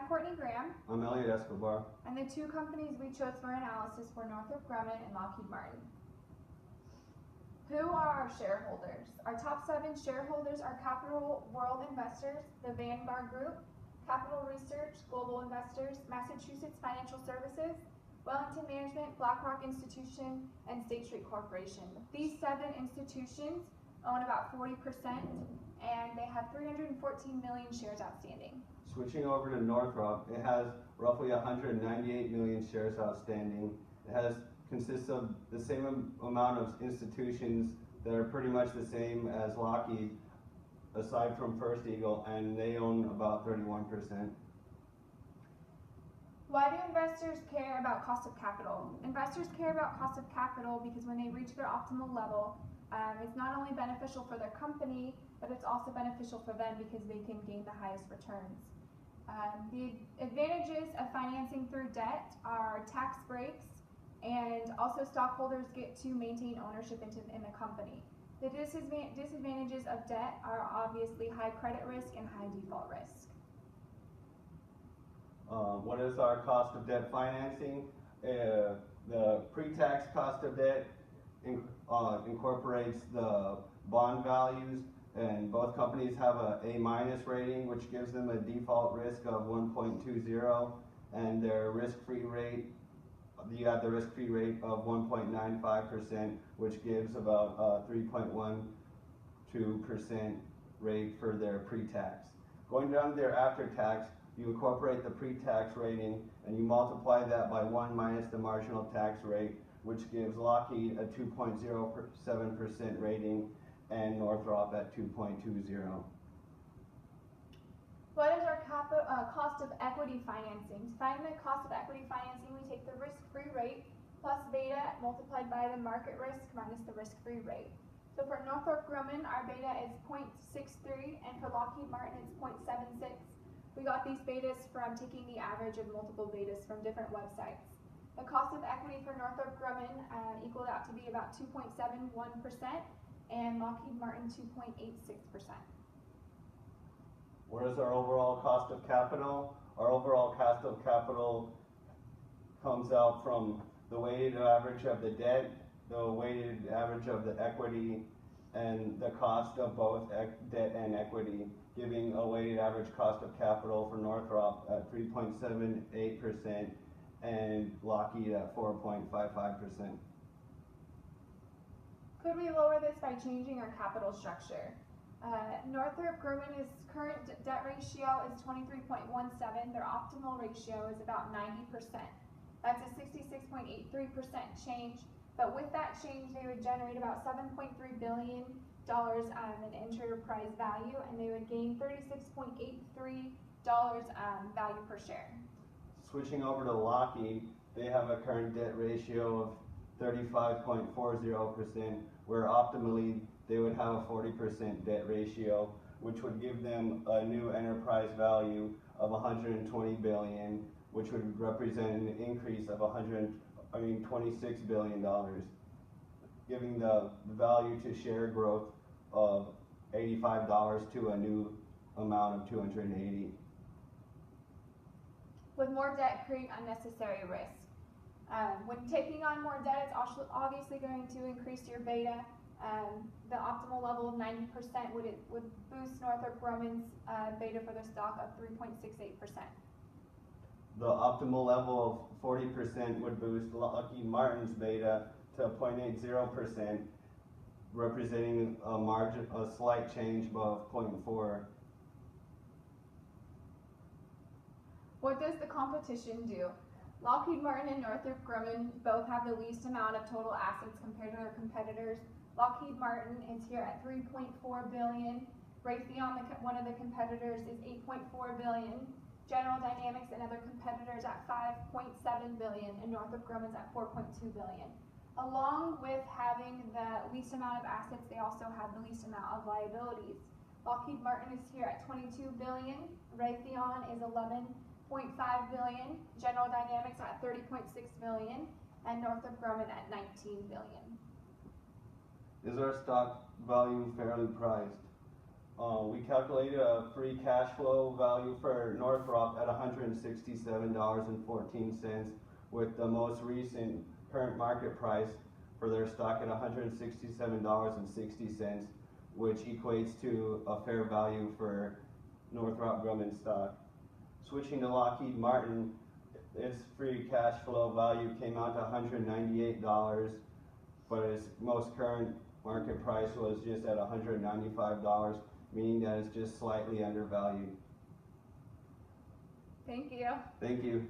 I'm Courtney Graham. I'm Elliot Escobar. And the two companies we chose for analysis were Northrop Grumman and Lockheed Martin. Who are our shareholders? Our top 7 shareholders are Capital World Investors, the Vanguard Group, Capital Research, Global Investors, Massachusetts Financial Services, Wellington Management, BlackRock Institution, and State Street Corporation. These 7 institutions own about 40%, and they have 314 million shares outstanding. Switching over to Northrop, it has roughly 198 million shares outstanding. It consists of the same amount of institutions that are pretty much the same as Lockheed, aside from First Eagle, and they own about 31%. Why do investors care about cost of capital? Investors care about cost of capital because when they reach their optimal level, it's not only beneficial for their company, but it's also beneficial for them because they can gain the highest returns. The advantages of financing through debt are tax breaks, and also stockholders get to maintain ownership in the company. The disadvantages of debt are obviously high credit risk and high default risk. What is our cost of debt financing? The pre-tax cost of debt incorporates the bond values, and both companies have a A- rating, which gives them a default risk of 1.20, and their risk-free rate, you have the risk-free rate of 1.95%, which gives about a 3.12% rate for their pre-tax. Going down to their after-tax, you incorporate the pre-tax rating and you multiply that by 1 minus the marginal tax rate, which gives Lockheed a 2.07% rating and Northrop at 2.20. What is our cost of equity financing? To find the cost of equity financing, we take the risk-free rate plus beta multiplied by the market risk minus the risk-free rate. So for Northrop Grumman, our beta is 0.63, and for Lockheed Martin, it's 0.76. We got these betas from taking the average of multiple betas from different websites. The cost of equity for Northrop Grumman equaled out to be about 2.71%, and Lockheed Martin 2.86%. What is our overall cost of capital? Our overall cost of capital comes out from the weighted average of the debt, the weighted average of the equity, and the cost of both debt and equity, giving a weighted average cost of capital for Northrop at 3.78% and Lockheed at 4.55%. Could we lower this by changing our capital structure? Northrop Grumman's current debt ratio is 23.17. Their optimal ratio is about 90%. That's a 66.83% change. But with that change, they would generate about $7.3 billion in enterprise value, and they would gain $36.83 value per share. Switching over to Lockheed, they have a current debt ratio of 35.40%, where optimally they would have a 40% debt ratio, which would give them a new enterprise value of $120 billion, which would represent an increase of $26 billion, giving the value to share growth of $85 to a new amount of $280. Would more debt create unnecessary risk? When taking on more debt, it's obviously going to increase your beta. The optimal level of 90% would boost Northrop Grumman's beta for their stock of 3.68%. The optimal level of 40% would boost Lockheed Martin's beta to 0.80%, representing a slight change of 0.4. What does the competition do? Lockheed Martin and Northrop Grumman both have the least amount of total assets compared to their competitors. Lockheed Martin is here at $3.4 billion. Raytheon, one of the competitors, is $8.4 billion. General Dynamics and other competitors at $5.7 billion, and Northrop Grumman's at $4.2 billion. Along with having the least amount of assets, they also have the least amount of liabilities. Lockheed Martin is here at $22 billion. Raytheon is $11.5 billion. General Dynamics at $30.6 billion, and Northrop Grumman at $19 billion. Is our stock value fairly priced? We calculated a free cash flow value for Northrop at $167.14, with the most recent current market price for their stock at $167.60, which equates to a fair value for Northrop Grumman stock. Switching to Lockheed Martin, its free cash flow value came out to $198, but its most current market price was just at $195, meaning that it's just slightly undervalued. Thank you. Thank you.